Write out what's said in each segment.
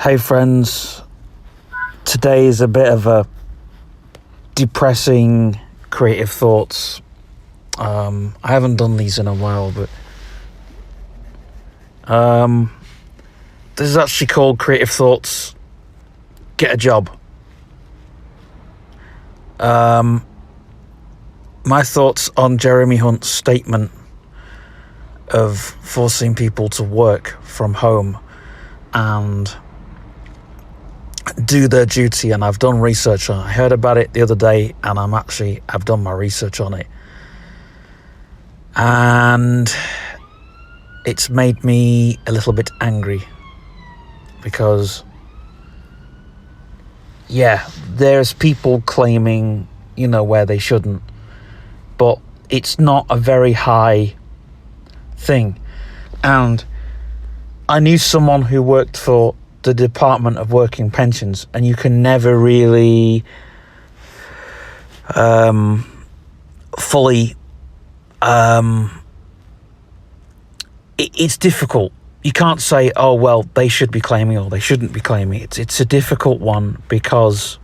Hey friends, today is a bit of a depressing creative thoughts. I haven't done these in a while, but this is actually called Creative Thoughts Get a Job. My thoughts on Jeremy Hunt's statement of forcing people to work from home and do their duty, and I've done research on it. I heard about it the other day, and I've done my research on it, and it's made me a little bit angry because there's people claiming, where they shouldn't, but it's not a very high thing. And I knew someone who worked for the Department of Working Pensions, and you can never really fully it's difficult. You can't say, oh well, they should be claiming or they shouldn't be claiming. It's a difficult one because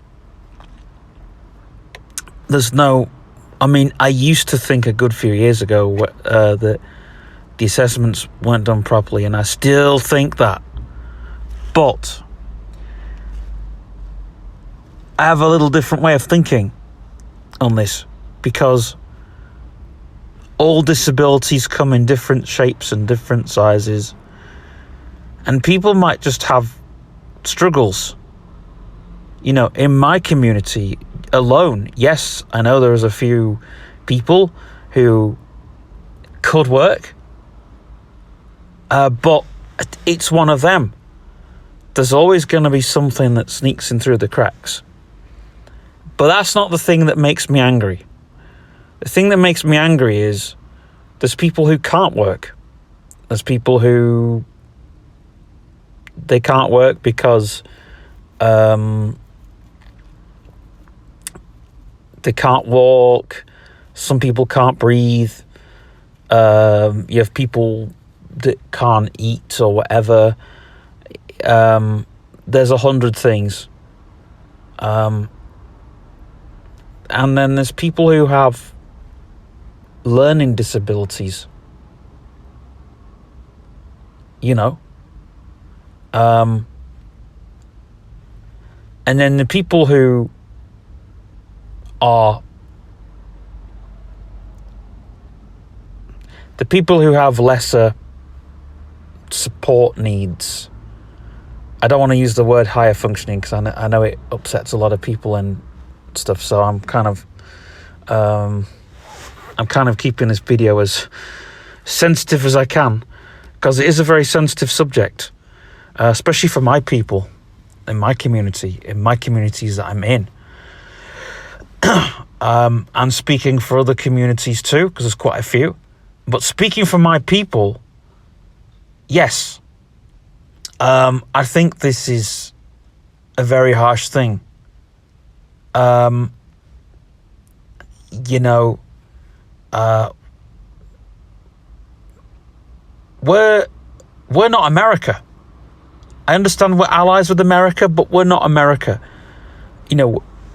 I used to think a good few years ago that the assessments weren't done properly, and I still think that. But I have a little different way of thinking on this, because all disabilities come in different shapes and different sizes, and people might just have struggles. In my community alone, yes, I know there's a few people who could work, but it's one of them. There's always going to be something that sneaks in through the cracks. But that's not the thing that makes me angry. The thing that makes me angry is there's people who can't work. There's people who they can't work because they can't walk. Some people can't breathe. You have people that can't eat or whatever. There's 100 things. And then there's people who have learning disabilities. And then the people who have lesser support needs. I don't want to use the word higher functioning because I know it upsets a lot of people and stuff. So I'm kind of keeping this video as sensitive as I can, because it is a very sensitive subject, especially for my people in my communities that I'm in. I'm speaking for other communities too, because there's quite a few. But speaking for my people, yes. I think this is a very harsh thing. We're not America. I understand we're allies with America, but we're not America.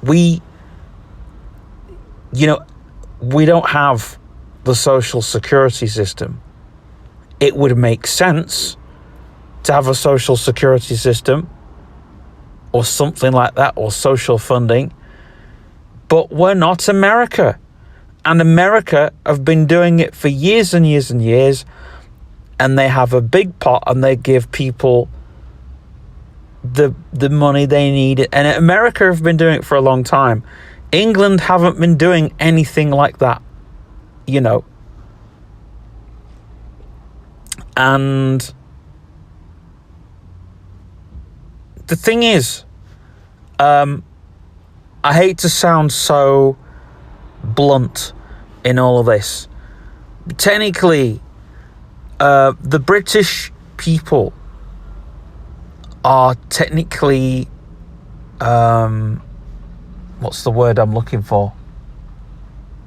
We don't have the social security system. It would make sense to have a social security system or something like that, or social funding, but we're not America. And America have been doing it for years and years and years, and they have a big pot and they give people the money they need. And America have been doing it for a long time. England haven't been doing anything like that, and the thing is, I hate to sound so blunt in all of this. Technically, the British people are technically, what's the word I'm looking for?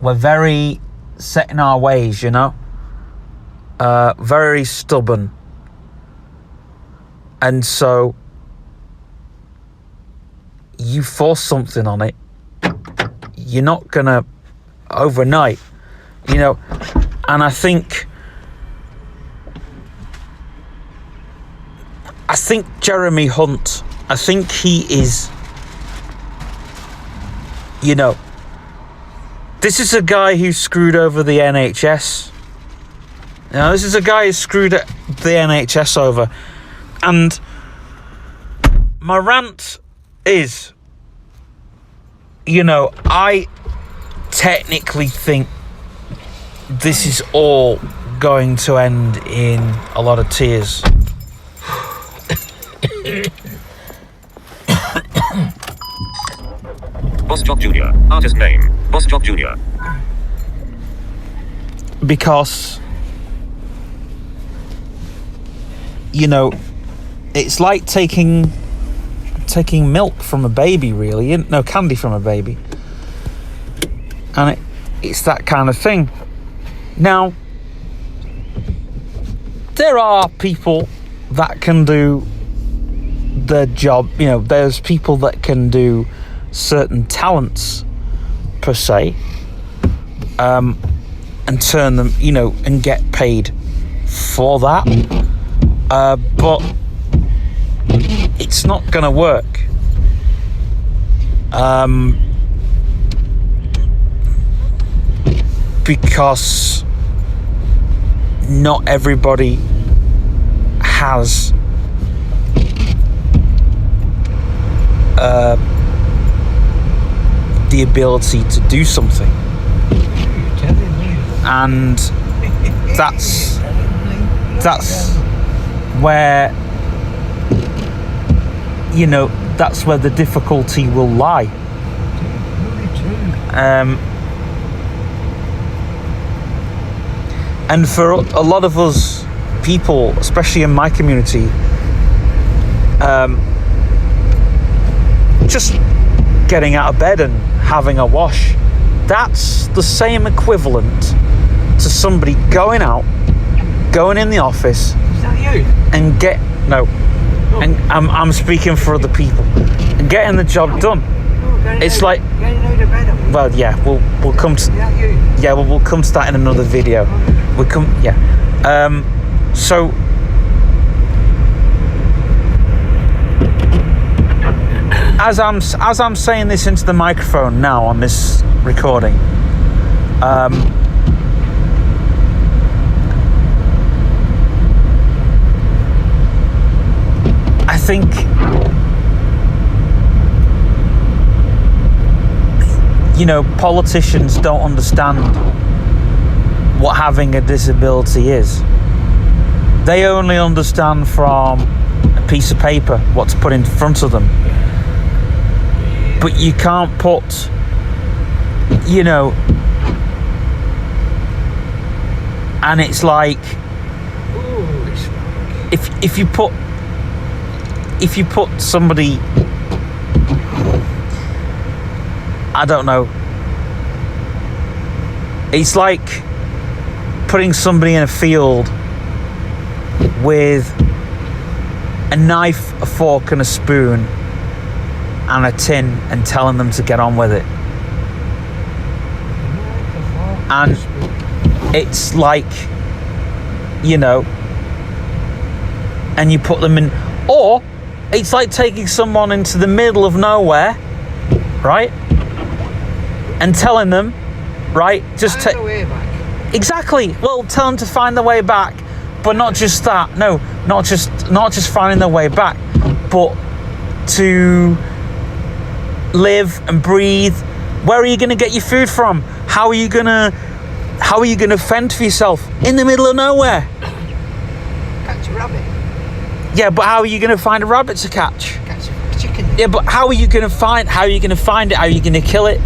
We're very set in our ways, very stubborn. And so you force something on it, you're not gonna overnight, you know. And I think Jeremy Hunt, I think he is, you know, this is a guy who screwed over the NHS. You know, this is a guy who screwed the NHS over. And my rant is, you know, I technically think this is all going to end in a lot of tears. Boss Jock Jr. Artist name, Boss Jock Jr. Because, you know, it's like taking milk from a baby, really. No, candy from a baby. And it's that kind of thing. Now, there are people that can do their job. You know, there's people that can do certain talents, per se, and turn them, you know, and get paid for that. But it's not going to work. Because not everybody has the ability to do something. And that's where, you know, that's where the difficulty will lie. And for a lot of us people, especially in my community, just getting out of bed and having a wash, that's the same equivalent to somebody going in the office. Is that you? And and I'm speaking for other people, and getting the job done. It's like, well, yeah, we'll come to, yeah, we'll come to that in another video. So as I'm saying this into the microphone now on this recording, I think you know, politicians don't understand what having a disability is. They only understand from a piece of paper what's put in front of them. But you can't put, you know, and it's like, if you put somebody, I don't know, it's like putting somebody in a field with a knife, a fork and a spoon and a tin and telling them to get on with it. And it's like, you know, and you put them in, or it's like taking someone into the middle of nowhere, right? And telling them, right, just take the way back. Exactly. Well, tell them to find their way back, but not just that. No, not just finding their way back, but to live and breathe. Where are you going to get your food from? How are you going to fend for yourself in the middle of nowhere? Catch a rabbit. Yeah, but how are you going to find a rabbit to catch? Catch a chicken. Yeah, but how are you going to find it? How are you going to kill it?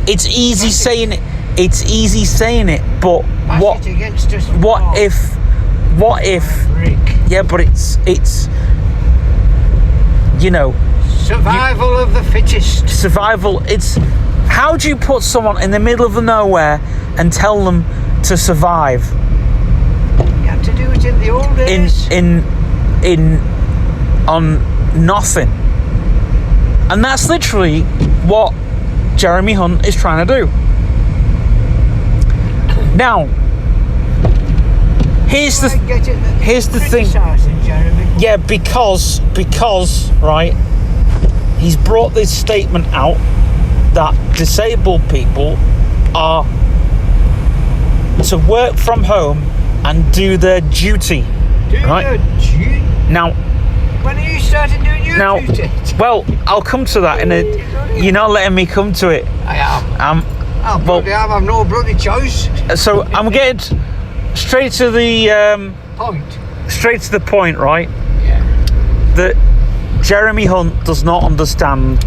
It's easy saying it. It's easy saying it, but what if? Yeah, but it's you know, survival of the fittest. Survival. It's, how do you put someone in the middle of nowhere and tell them to survive? You had to do it in the old days. On nothing. And that's literally what Jeremy Hunt is trying to do. Now, here's the thing. Jeremy. Yeah, because right, he's brought this statement out that disabled people are to work from home and do their duty. Right? Now, when are you starting doing your duty? Well, I'll come to that in a. You're not letting me come to it. I am. I've no bloody choice. So I'm getting straight to the Point. Straight to the point, right? Yeah. That Jeremy Hunt does not understand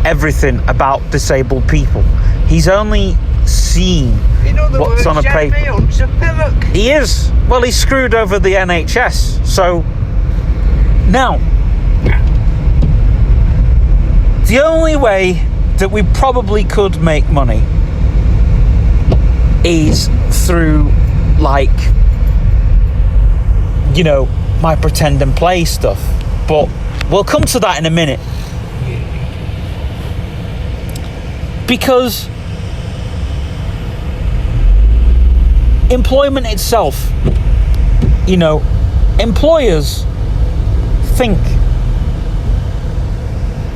everything about disabled people. He's only seen what's on a paper. Jeremy Hunt's a pillock. He is. Well, he's screwed over the NHS. So now, the only way that we probably could make money is through, like, you know, my pretend and play stuff. But we'll come to that in a minute. Because employment itself, you know, employers think,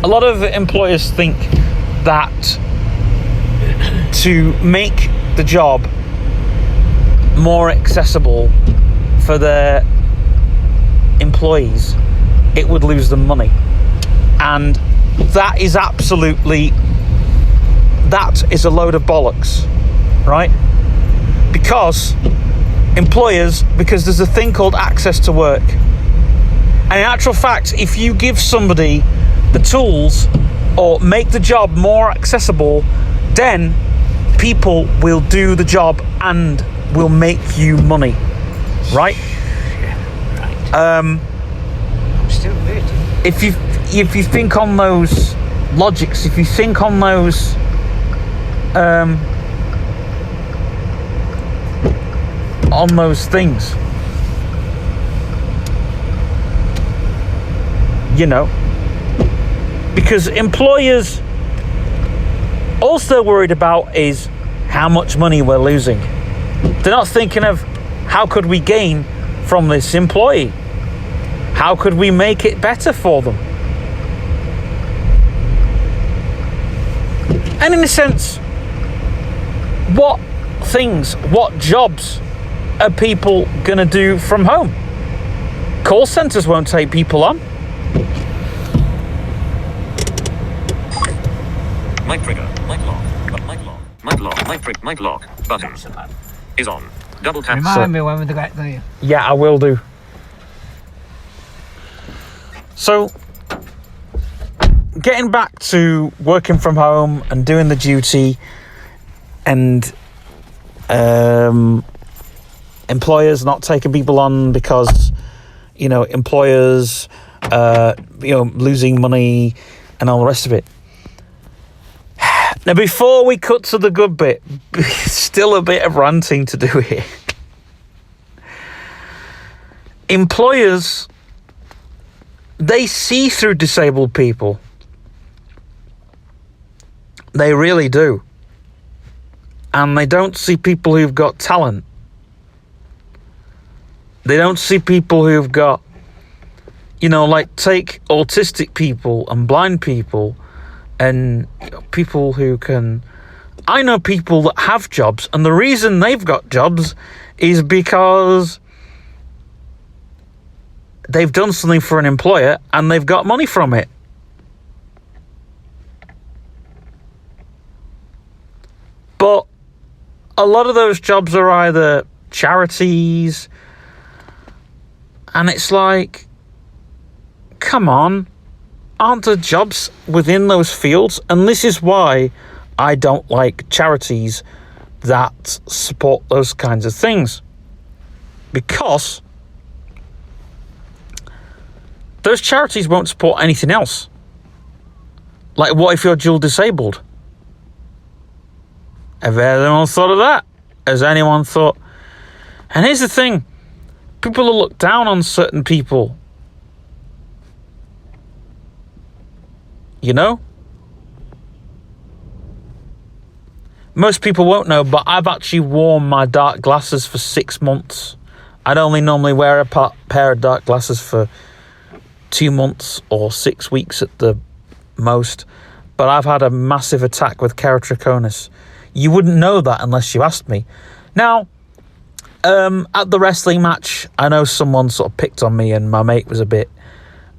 a lot of employers think that to make the job more accessible for their employees, it would lose them money. And that is a load of bollocks, right? Because there's a thing called access to work. And in actual fact, if you give somebody the tools or make the job more accessible, then people will do the job and will make you money, right? I'm still waiting. If you think on those logics, if you think on those things, you know, because employers also worried about is how much money we're losing. They're not thinking of how could we gain from this employee? How could we make it better for them? And in a sense, what jobs are people gonna do from home? Call centers won't take people on. Mic trigger, mic lock button is on. Double tap. Remind me when we get there. Yeah, I will do. So, getting back to working from home and doing the duty, and employers not taking people on because, you know, employers, losing money and all the rest of it. Now, before we cut to the good bit, still a bit of ranting to do here. Employers, they see through disabled people. They really do. And they don't see people who've got talent. They don't see people who've got, like, take autistic people and blind people and people who can... I know people that have jobs, and the reason they've got jobs is because they've done something for an employer and they've got money from it. But a lot of those jobs are either charities, and it's like, come on, aren't there jobs within those fields? And this is why I don't like charities that support those kinds of things. Because those charities won't support anything else. Like, what if you're dual disabled? Have anyone thought of that? Has anyone thought... And here's the thing. People will look down on certain people you know? Most people won't know, but I've actually worn my dark glasses for 6 months. I'd only normally wear a pair of dark glasses for 2 months or 6 weeks at the most. But I've had a massive attack with keratoconus. You wouldn't know that unless you asked me. Now, at the wrestling match, I know someone sort of picked on me and my mate was a bit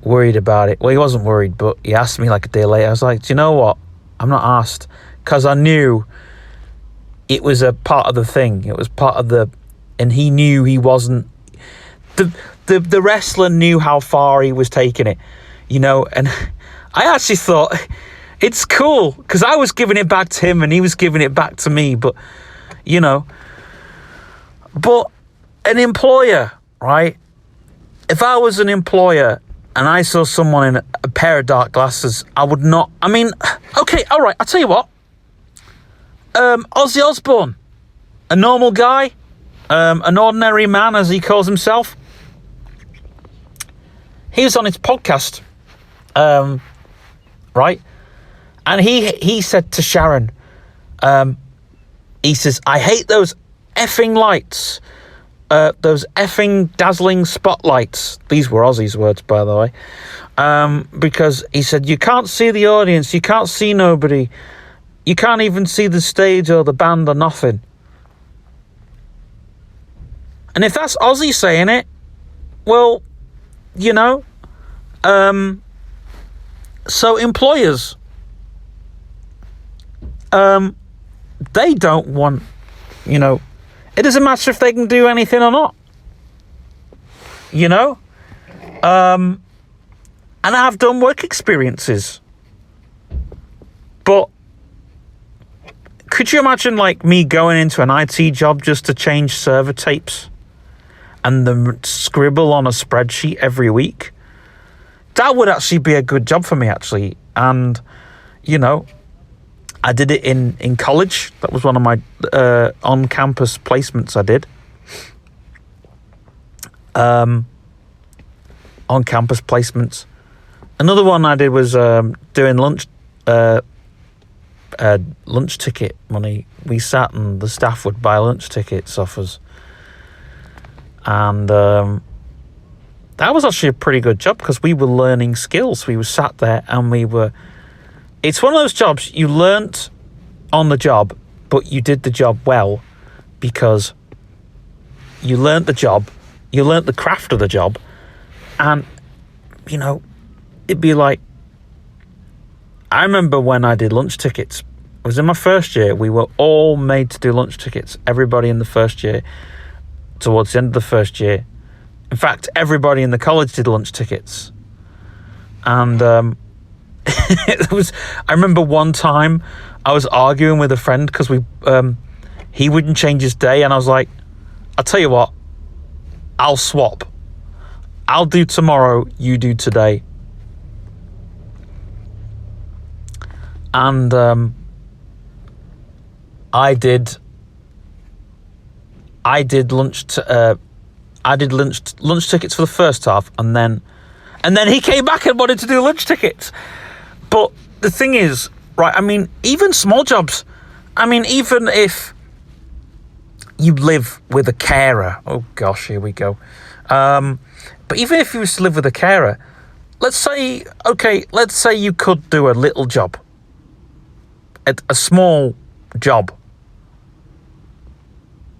worried about it. Well, he wasn't worried, but he asked me like a day later. I was like, do you know what? I'm not asked, because I knew it was a part of the thing. It was part of the, and he knew he wasn't, the wrestler knew how far he was taking it, you know, and I actually thought it's cool because I was giving it back to him and he was giving it back to me, but, you know, but an employer, right? If I was an employer and I saw someone in a pair of dark glasses, I would not, I mean, okay, all right, I'll tell you what. Ozzy Osbourne, a normal guy, an ordinary man, as he calls himself. He was on his podcast, right? And he said to Sharon, he says, I hate those effing lights, those effing dazzling spotlights. These were Ozzy's words, by the way. Because he said, you can't see the audience, you can't see nobody. You can't even see the stage or the band or nothing. And if that's Ozzy saying it, well, you know, so employers, they don't want, you know, it doesn't matter if they can do anything or not, you know, and I've done work experiences, but could you imagine, like, me going into an IT job just to change server tapes and then scribble on a spreadsheet every week? That would actually be a good job for me, actually. And, you know, I did it in college. That was one of my on-campus placements I did. On-campus placements. Another one I did was doing lunch ticket money. We sat and the staff would buy lunch tickets off us, and that was actually a pretty good job because we were learning skills. We were sat there and it's one of those jobs you learnt on the job, but you did the job well because you learnt the job, you learnt the craft of the job, and, you know, it'd be like, I remember when I did lunch tickets, it was in my first year, we were all made to do lunch tickets. Everybody in the first year, towards the end of the first year. In fact, everybody in the college did lunch tickets. And I remember one time I was arguing with a friend because he wouldn't change his day. And I was like, I'll tell you what, I'll swap. I'll do tomorrow, you do today. And I did lunch tickets for the first half, and then he came back and wanted to do lunch tickets. But the thing is, right, I mean, even small jobs, I mean, even if you live with a carer, oh gosh, here we go. But even if you used to live with a carer, let's say you could do a little job, a small job.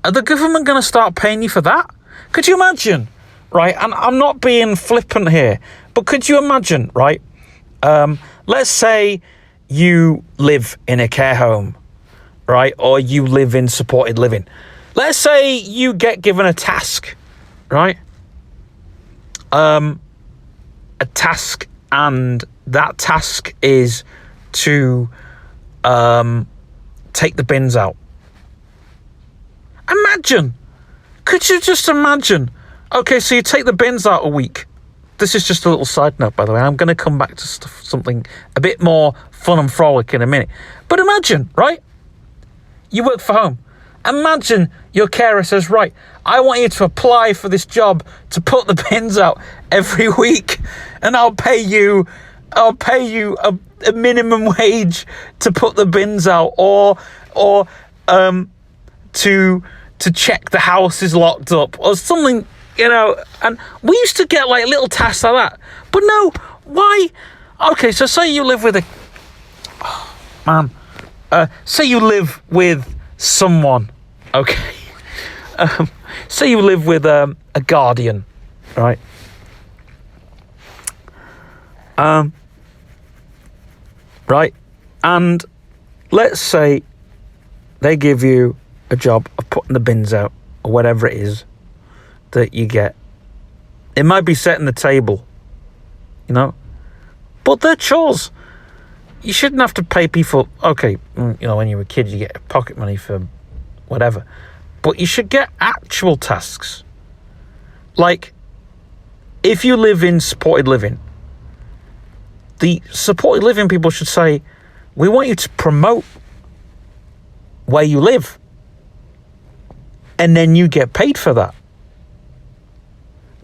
Are the government going to start paying you for that? Could you imagine, right? And I'm not being flippant here, but could you imagine, right? Let's say you live in a care home, right? Or you live in supported living. Let's say you get given a task, right? A task, and that task is to take the bins out. Imagine. Could you just imagine? Okay, so you take the bins out a week. This is just a little side note, by the way. I'm going to come back to something a bit more fun and frolic in a minute. But imagine, right? You work for home. Imagine your carer says, right, I want you to apply for this job to put the bins out every week, and I'll pay you I'll pay you a minimum wage to put the bins out, or to check the house is locked up, or something, you know. And we used to get like little tasks like that. But no, why? Okay, so say you live with say you live with someone, okay? Say you live with a guardian, right? Right, and let's say they give you a job of putting the bins out, or whatever it is that you get. It might be setting the table, you know, but they're chores. You shouldn't have to pay people. Okay, you know, when you're a kid, you get pocket money for whatever, but you should get actual tasks. Like, if you live in supported living, the supported living people should say, we want you to promote where you live, and then you get paid for that.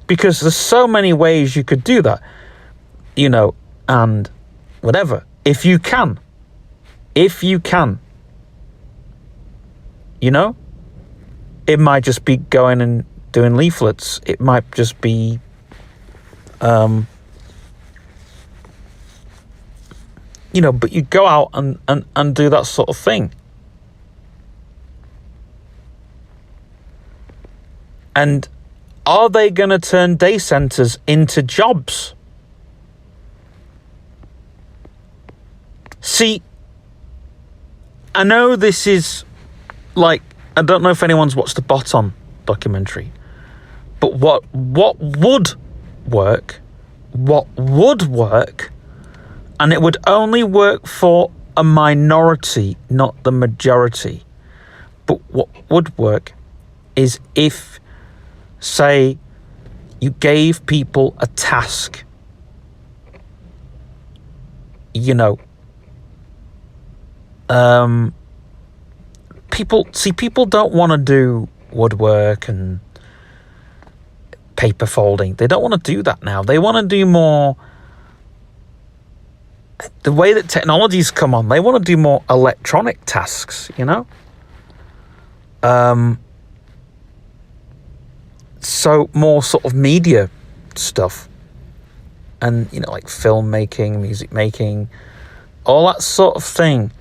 Because there's so many ways you could do that, you know, and whatever. If you can, you know, it might just be going and doing leaflets. It might just be, you know, but you go out and do that sort of thing. And are they going to turn day centres into jobs? See, I know this is like, I don't know if anyone's watched the Bot-On documentary, but what would work, and it would only work for a minority, not the majority, but what would work is if, say, you gave people a task, you know, people don't want to do woodwork and paper folding. They don't want to do that now. They want to do more, the way that technology's come on, they want to do more electronic tasks, you know? So more sort of media stuff, and, you know, like filmmaking, music making, all that sort of thing.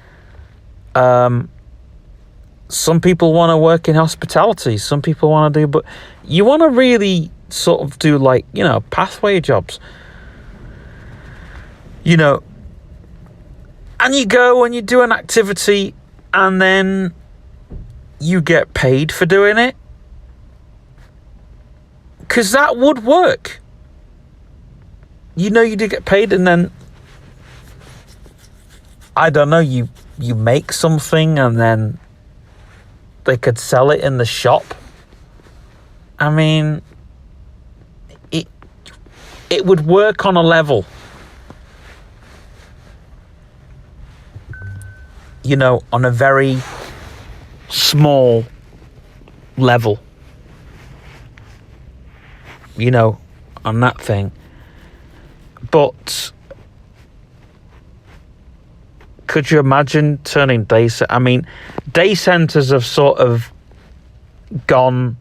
Some people want to work in hospitality, some people want to do, but you want to really sort of do, like, you know, pathway jobs, you know, and you go and you do an activity and then you get paid for doing it, because that would work. You know, you do get paid, and then, I don't know, you make something and then they could sell it in the shop. I mean, it would work on a level, you know, on a very small level, you know, on that thing. But could you imagine turning day centres have sort of gone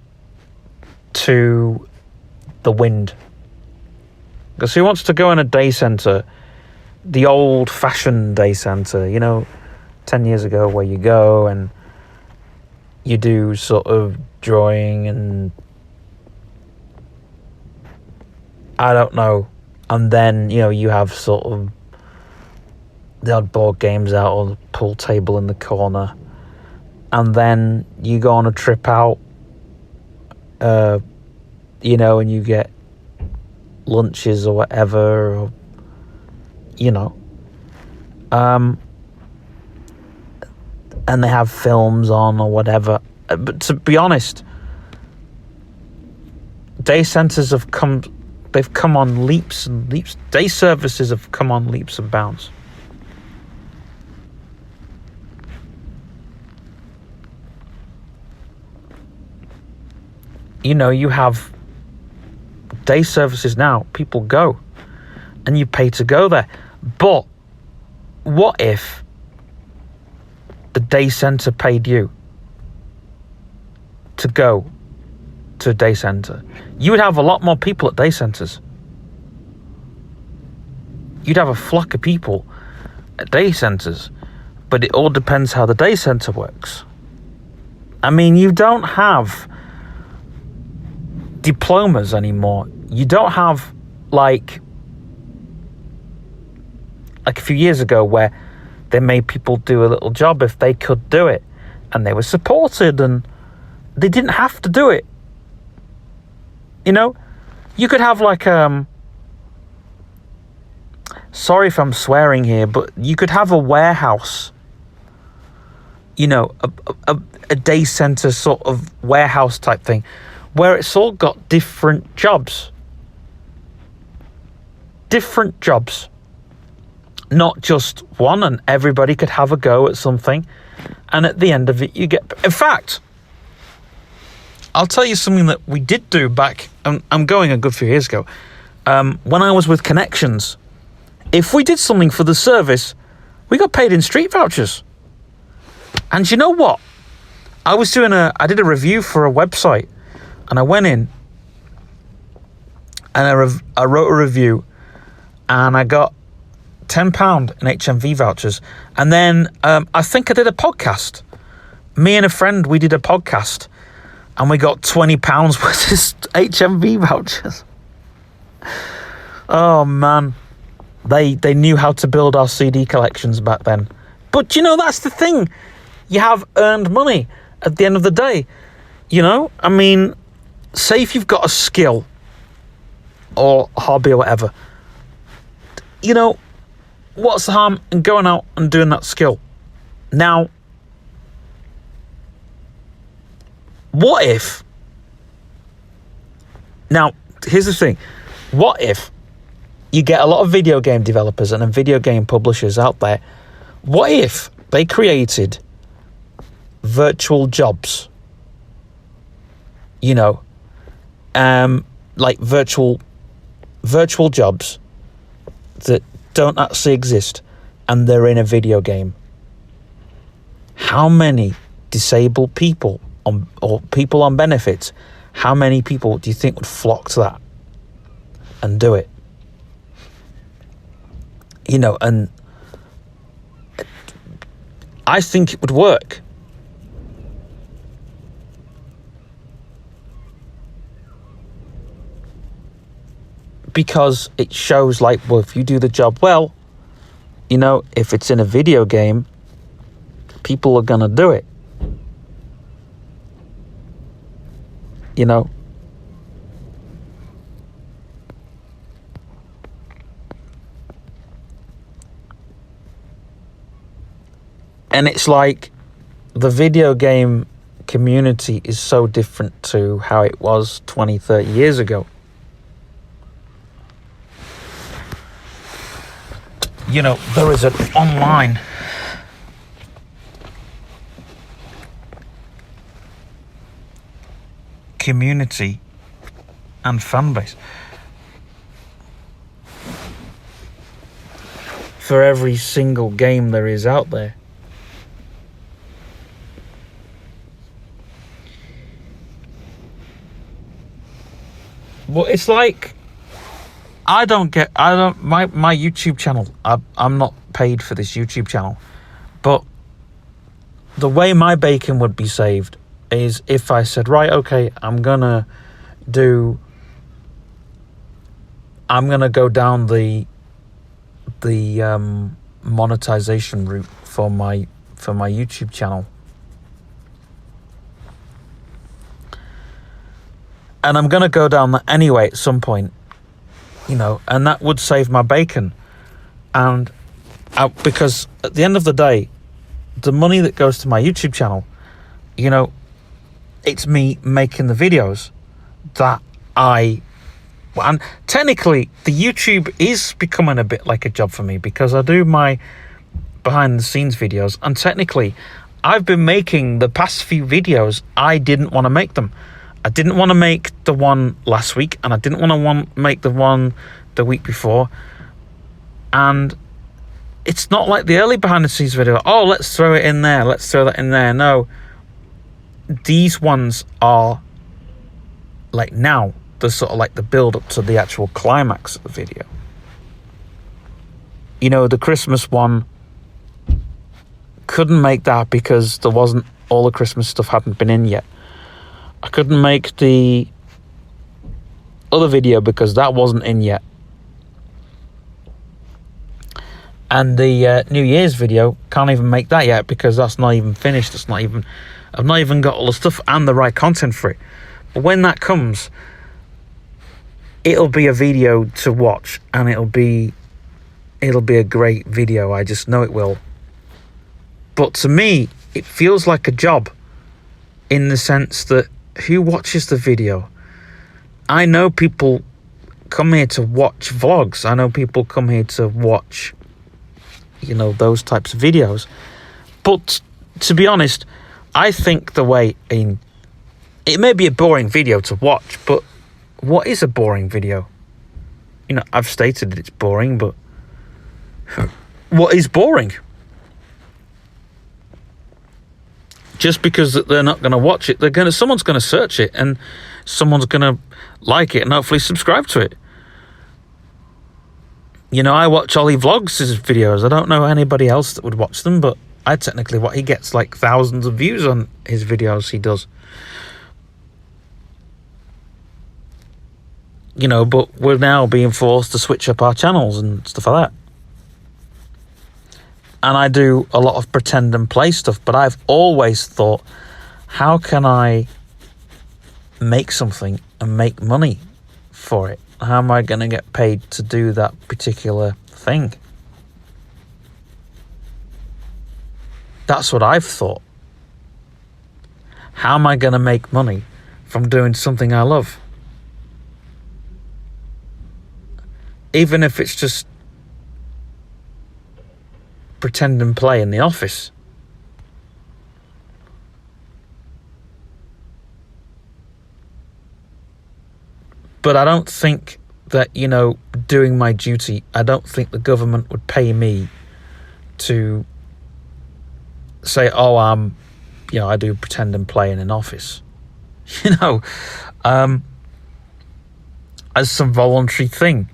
to the wind. Because who wants to go in a day centre, the old-fashioned day centre, you know, 10 years ago, where you go and you do sort of drawing and I don't know, and then, you know, you have sort of the odd board games out or the pool table in the corner, and then you go on a trip out, you know, and you get lunches or whatever, or, you know, and they have films on or whatever. But to be honest, day centres have come on leaps and leaps. Day services have come on leaps and bounds. You know, you have day services now. People go and you pay to go there. But what if the day centre paid you to go to a day centre? You would have a lot more people at day centres. You'd have a flock of people at day centres, but it all depends how the day centre works. I mean, you don't have diplomas anymore. You don't have like a few years ago where they made people do a little job if they could do it, and they were supported and they didn't have to do it. You know, you could have like sorry if I'm swearing here, but you could have a warehouse, you know, a day centre sort of warehouse type thing, where it's all got different jobs. Different jobs. Not just one, and everybody could have a go at something, and at the end of it you get... In fact, I'll tell you something that we did do back... I'm going a good few years ago. When I was with Connections, if we did something for the service, we got paid in street vouchers. And you know what? I did a review for a website, and I went in and I wrote a review, and I got £10 in HMV vouchers. And then I think I did a podcast. Me and a friend, we did a podcast, and we got £20 worth of HMV vouchers. Oh man, they knew how to build our CD collections back then. But you know, that's the thing. You have earned money at the end of the day. You know, I mean, say if you've got a skill or a hobby or whatever, you know, what's the harm in going out and doing that skill? Now, what if... Now, here's the thing. What if you get a lot of video game developers and video game publishers out there? What if they created virtual jobs? You know, like virtual jobs that don't actually exist, and they're in a video game. How many disabled people or people on benefits, how many people do you think would flock to that and do it? You know, and I think it would work. Because it shows like, well, if you do the job well, you know, if it's in a video game, people are going to do it. You know? And it's like the video game community is so different to how it was 20, 30 years ago. You know, there is an online community and fan base for every single game there is out there. Well, it's like, my YouTube channel, I'm not paid for this YouTube channel, but the way my bacon would be saved is if I said, right, okay, I'm gonna go down the monetization route for my YouTube channel, and I'm gonna go down that anyway at some point. You know, and that would save my bacon. And because at the end of the day, the money that goes to my YouTube channel, you know, it's me making the videos that and technically the YouTube is becoming a bit like a job for me, because I do my behind the scenes videos, and technically I've been making the past few videos. I didn't want to make them. I didn't want to make the one last week, and I didn't want to make the one the week before. And it's not like the early behind the scenes video. Oh, let's throw it in there. Let's throw that in there. No, these ones are like now. They're sort of like the build up to the actual climax of the video. You know, the Christmas one couldn't make that because there wasn't, all the Christmas stuff hadn't been in yet. I couldn't make the other video because that wasn't in yet. And the New Year's video, can't even make that yet because that's not even finished. It's not even, I've not even got all the stuff and the right content for it. But when that comes, it'll be a video to watch, and it'll be a great video. I just know it will. But to me, it feels like a job in the sense that who watches the video? I know people come here to watch vlogs. I know people come here to watch, you know, those types of videos. But to be honest, I think the way in, it may be a boring video to watch, but what is a boring video? You know, I've stated that it's boring, but what is boring? Just because they're not going to watch it, someone's going to search it, and someone's going to like it and hopefully subscribe to it. You know, I watch Ollie Vlogs' videos. I don't know anybody else that would watch them, but I technically, he gets like thousands of views on his videos he does. You know, but we're now being forced to switch up our channels and stuff like that. And I do a lot of pretend and play stuff, but I've always thought, how can I make something and make money for it? How am I going to get paid to do that particular thing? That's what I've thought. How am I going to make money from doing something I love? Even if it's just pretend and play in the office. But I don't think that, you know, doing my duty, I don't think the government would pay me to say, oh, you know, I do pretend and play in an office. You know, as some voluntary thing.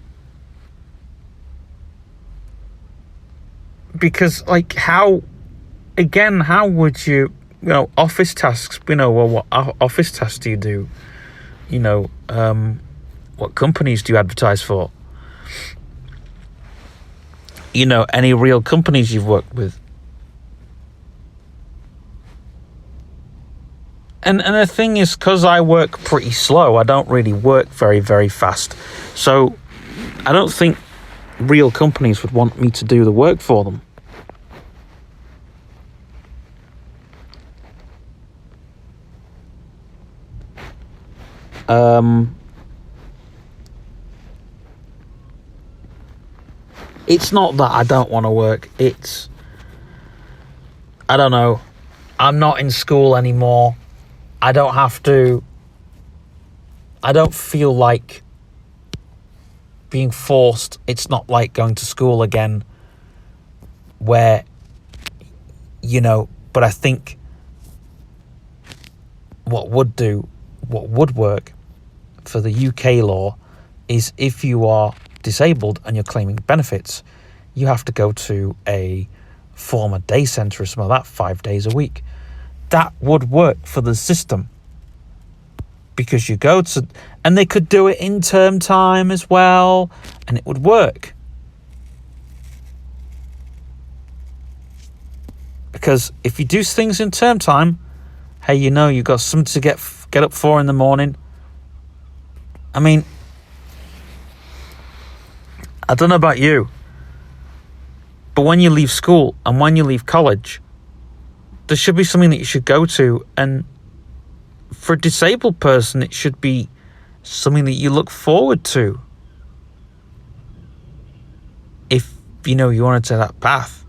Because, like, how would you know, office tasks, you know, well, what office tasks do you do? You know, what companies do you advertise for? You know, any real companies you've worked with? And the thing is, because I work pretty slow, I don't really work very, very fast. So I don't think real companies would want me to do the work for them. It's not that I don't want to work. It's, I don't know, I'm not in school anymore. I don't have to, I don't feel like being forced. It's not like going to school again where, you know, but I think what would work for the UK law is if you are disabled and you're claiming benefits, you have to go to a former day centre or something like that 5 days a week. That would work for the system, because you go to, and they could do it in term time as well, and it would work. Because if you do things in term time, hey, you know, you've got something to get up for in the morning. I mean, I don't know about you, but when you leave school and when you leave college, there should be something that you should go to, and for a disabled person, it should be something that you look forward to. If, you know, you want to take that path.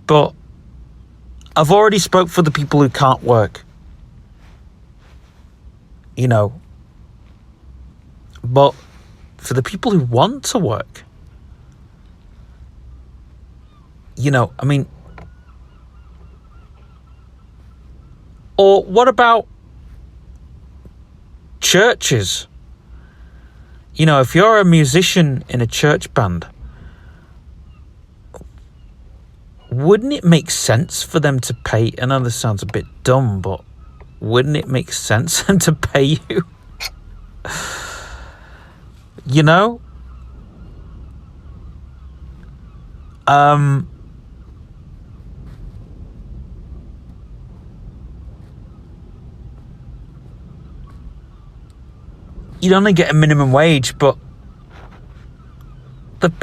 But I've already spoke for the people who can't work. You know. But for the people who want to work, I mean, or what about churches? If you're a musician in a church band, wouldn't it make sense for them to pay? I know this sounds a bit dumb, but wouldn't it make sense for them to pay you? You'd only get a minimum wage, but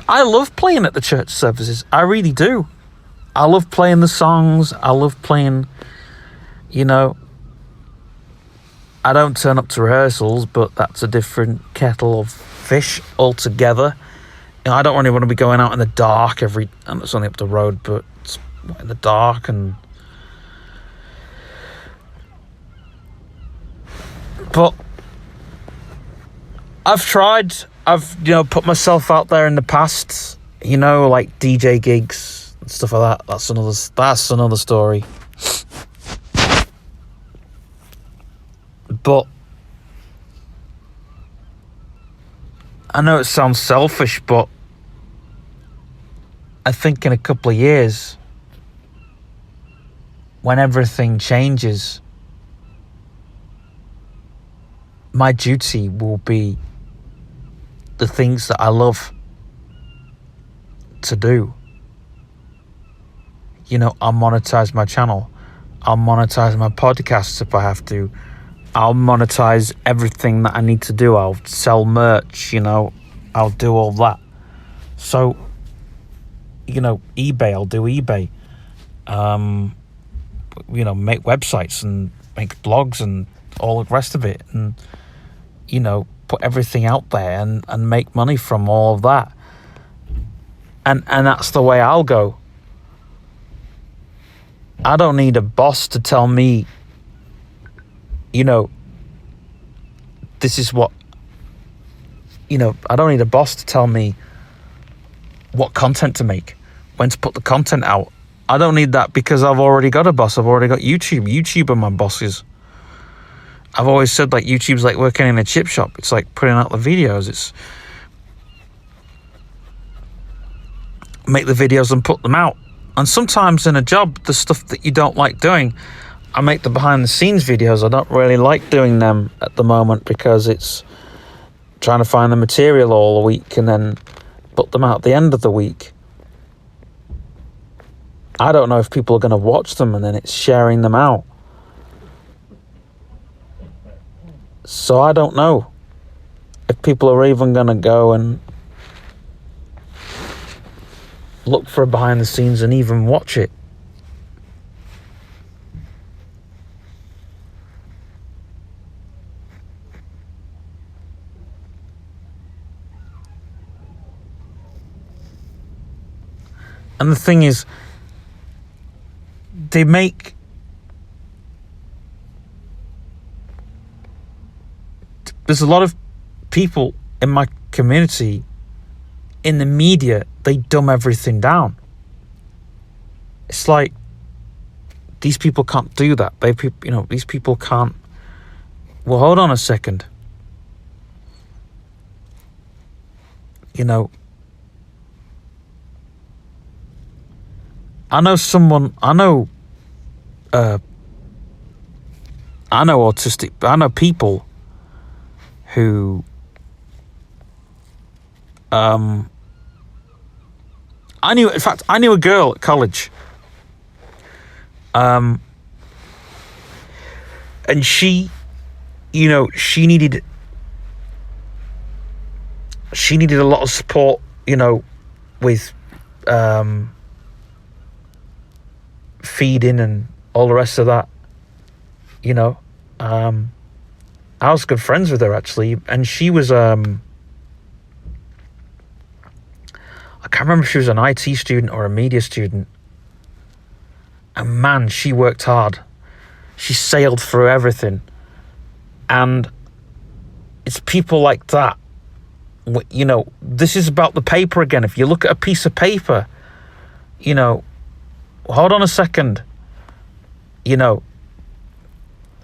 I love playing at the church services. I really do. I love playing the songs. I love playing, I don't turn up to rehearsals, but that's a different kettle of fish altogether. I don't really want to be going out in the dark and it's only up the road, but it's in the dark but I've tried. I've put myself out there in the past. Like DJ gigs and stuff like that. That's another story. But I know it sounds selfish, but I think in a couple of years, when everything changes, my duty will be the things that I love to do. I'll monetize my channel. I'll monetize my podcasts if I have to. I'll monetize everything that I need to do. I'll sell merch, I'll do all that. So, eBay, I'll do eBay. Make websites and make blogs and all the rest of it. And, put everything out there and make money from all of that. And that's the way I'll go. I don't need a boss to tell me, this is what, I don't need a boss to tell me what content to make, when to put the content out. I don't need that because I've already got a boss. I've already got YouTube. YouTube are my bosses. I've always said YouTube's like working in a chip shop. It's like putting out the videos. It's make the videos and put them out. And sometimes in a job, the stuff that you don't like doing, I make the behind the scenes videos. I don't really like doing them at the moment because it's trying to find the material all the week and then put them out at the end of the week. I don't know if people are going to watch them, and then it's sharing them out. So I don't know if people are even going to go and look for a behind the scenes and even watch it. And the thing is, there's a lot of people in my community, in the media, they dumb everything down. It's like, these people can't do that. These people can't. Well, hold on a second. I know people who I knew a girl at college, and she needed a lot of support, with feeding and all the rest of that. I was good friends with her, actually, and she was I can't remember if she was an IT student or a media student. And man, she worked hard. She sailed through everything. And it's people like that. This is about the paper again. If you look at a piece of paper, hold on a second.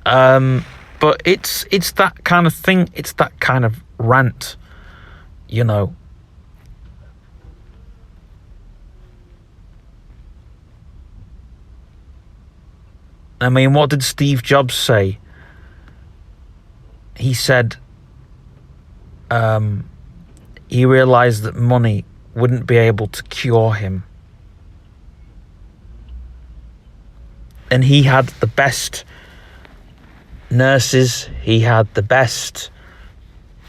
But it's that kind of thing. It's that kind of rant, I mean, what did Steve Jobs say? He said he realized that money wouldn't be able to cure him. And he had the best nurses, he had the best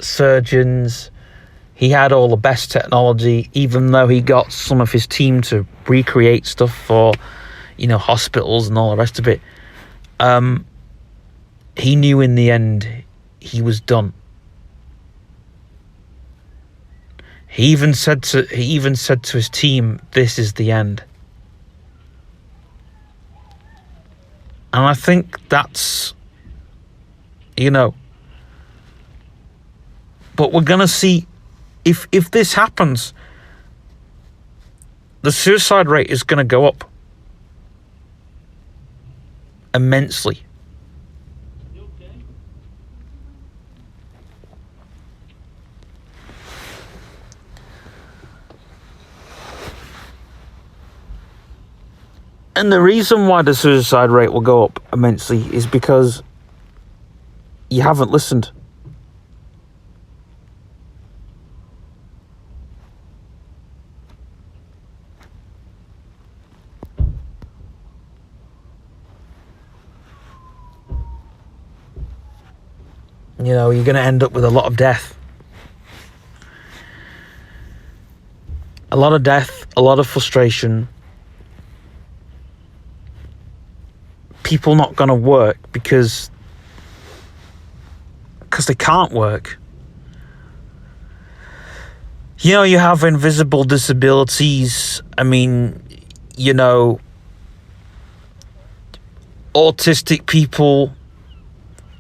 surgeons, he had all the best technology, even though he got some of his team to recreate stuff for, hospitals and all the rest of it. He knew in the end he was done. He even said to his team, "This is the end." And I think that's, but we're gonna see if this happens, the suicide rate is gonna go up immensely. And the reason why the suicide rate will go up immensely is because you haven't listened. You're going to end up with a lot of death. A lot of death, a lot of frustration. People not going to work because they can't work. You have invisible disabilities. I mean, autistic people,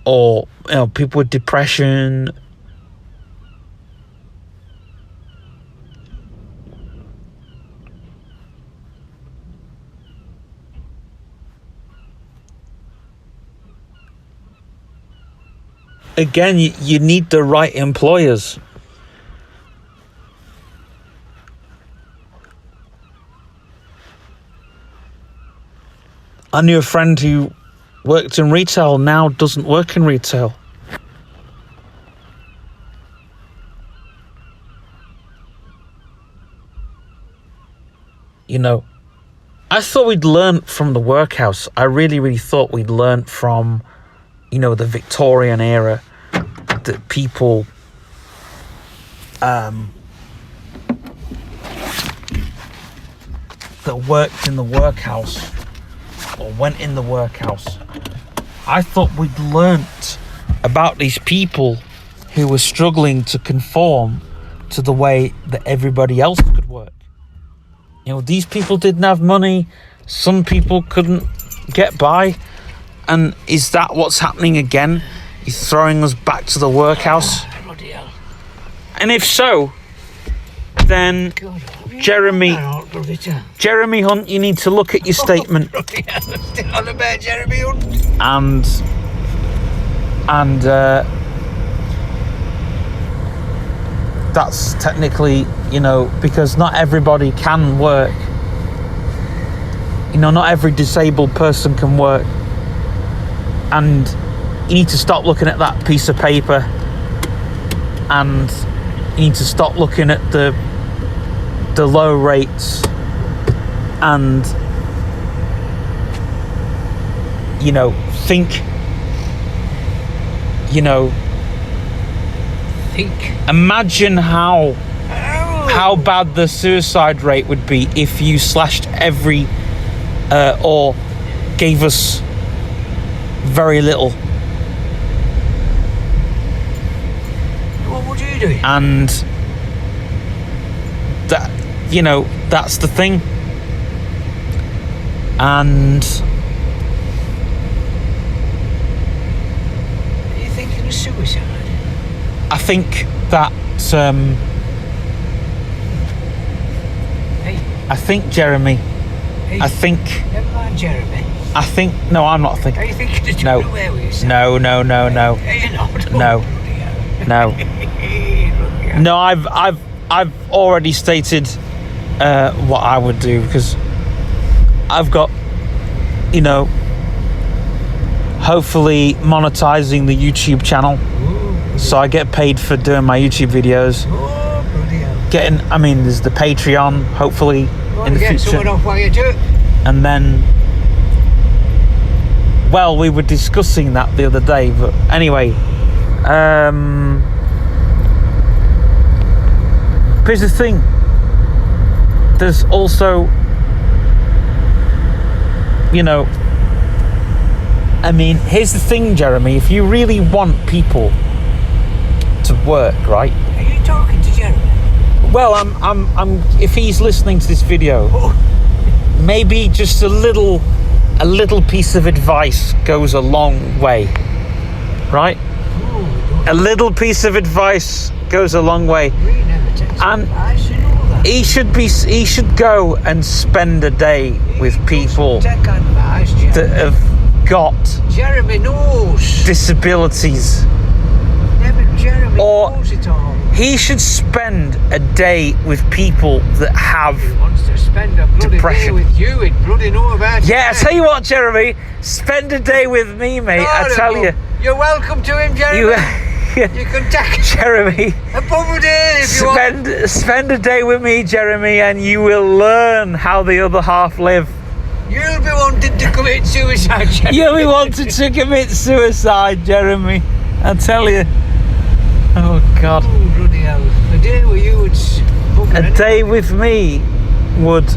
or people with depression. Again, you need the right employers. I knew a friend who worked in retail, now doesn't work in retail. I thought we'd learn from the workhouse. I really, really thought we'd learn from, the Victorian era, that people that worked in the workhouse or went in the workhouse. I thought we'd learnt about these people who were struggling to conform to the way that everybody else could work. These people didn't have money. Some people couldn't get by. And is that what's happening again? He's throwing us back to the workhouse. Bloody hell. And if so, then Jeremy Hunt, you need to look at your statement. Still on about Jeremy Hunt. And that's technically, because not everybody can work. Not every disabled person can work. And you need to stop looking at that piece of paper, and you need to stop looking at the low rates, and think imagine how bad the suicide rate would be if you slashed every or gave us very little. What would you do? And that, that's the thing. And Are you thinking of suicide? I think that Hey. I think, Jeremy, I think. Never mind, Jeremy. I think. No, I'm not thinking. Are you thinking of No. doing away with yourself? No. Are you not? No. No. No. I've already stated what I would do, because I've got, you know, hopefully monetizing the YouTube channel, so I get paid for doing my YouTube videos. Oh, bloody hell. I mean, there's the Patreon, hopefully in the Get future, someone off while you do it. and then, well, we were discussing that the other day, but anyway, here's the thing. There's also, you know, I mean, here's the thing, Jeremy. If you really want people to work, right? Are you talking to Jeremy? Well, I'm. If he's listening to this video, maybe just a little piece of advice goes a long way, right? A little piece of advice goes a long way, and he should go and spend a day with people that have got Jeremy knows. disabilities, Jeremy or knows it all. he should spend a day with people that have. He wants to spend a bloody Depression. day with you. He'd bloody know about it. Yeah, I tell you what, Jeremy, spend a day with me, mate. I tell you, You're welcome to him, Jeremy. You can take Jeremy, a bubble day if you want. spend a day with me, Jeremy, and you will learn how the other half live. You'll be wanting to commit suicide, Jeremy. You'll be wanting to commit suicide, Jeremy. I tell you. Oh God. Oh, bloody hell. A day with you would... A day with me would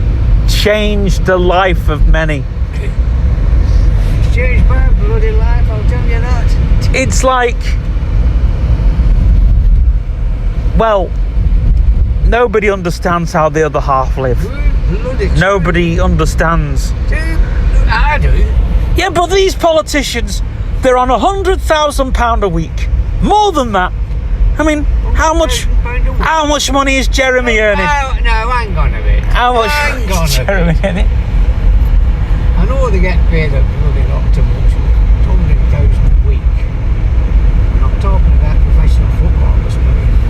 change the life of many. It's changed my bloody life, I'll tell you that. It's like, well, nobody understands how the other half live. Bloody Nobody understands. I do. Yeah, but these politicians, they're on £100,000 a week. More than that. I mean, how much money is Jeremy earning? No, hang on a bit. How much Hang on is a Jeremy bit. earning? I know they get paid a bloody lot too much. 100,000 a week. We're not talking about professional footballers,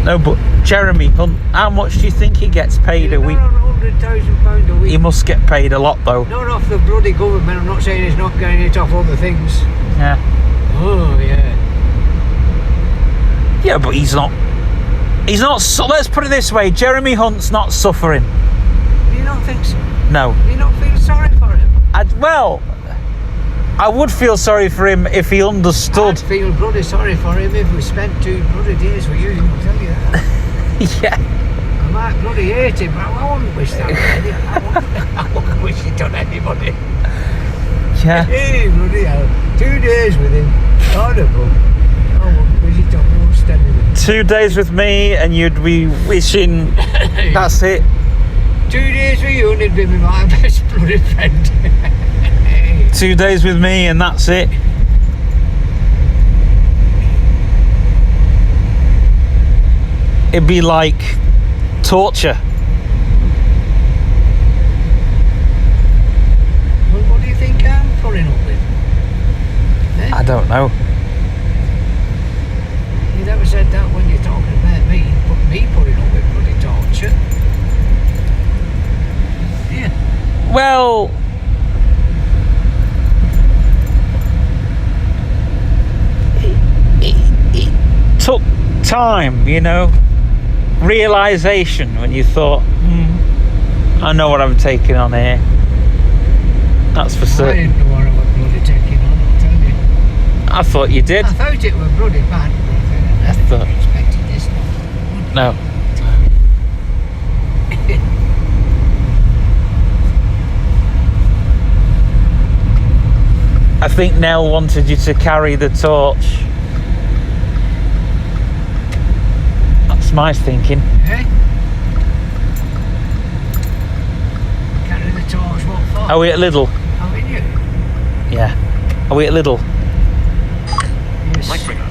no. No, but Jeremy Hunt, how much do you think he gets paid a week? Not on £100,000 a week. He must get paid a lot, though. Not off the bloody government. I'm not saying he's not getting it off other things. Yeah. Oh, yeah. Yeah, but he's not. Let's put it this way: Jeremy Hunt's not suffering. Do you not think so? No. Do you not feel sorry for him? Well, I would feel sorry for him if he understood. I'd feel bloody sorry for him if we spent 2 bloody days with you. I'll tell you that. Yeah. I might bloody hate him, but I wouldn't wish that on any. I wouldn't wish it on anybody. Yeah. Hey, bloody hell. 2 days with him. Horrible. I wouldn't wish it on most anybody. 2 days with me, and you'd be wishing. That's it. 2 days with you, and he'd be my best bloody friend. 2 days with me, and that's it. It'd be like torture. Well, what do you think I'm putting up with? Eh? I don't know. You never said that when you're talking about me, but me putting up with bloody torture. Yeah. Well, it took time, you know, realization when you thought, I know what I'm taking on here. That's for I certain. didn't know what I was bloody taking on, I'll tell you. I thought you did. I thought it was bloody bad, but I thought- expected this. No. I think Nell wanted you to carry the torch. That's my thinking. Eh? Carry the torch, what for? Are we at Lidl? How in you? Yeah. Are we at Lidl? Yes. Light trigger.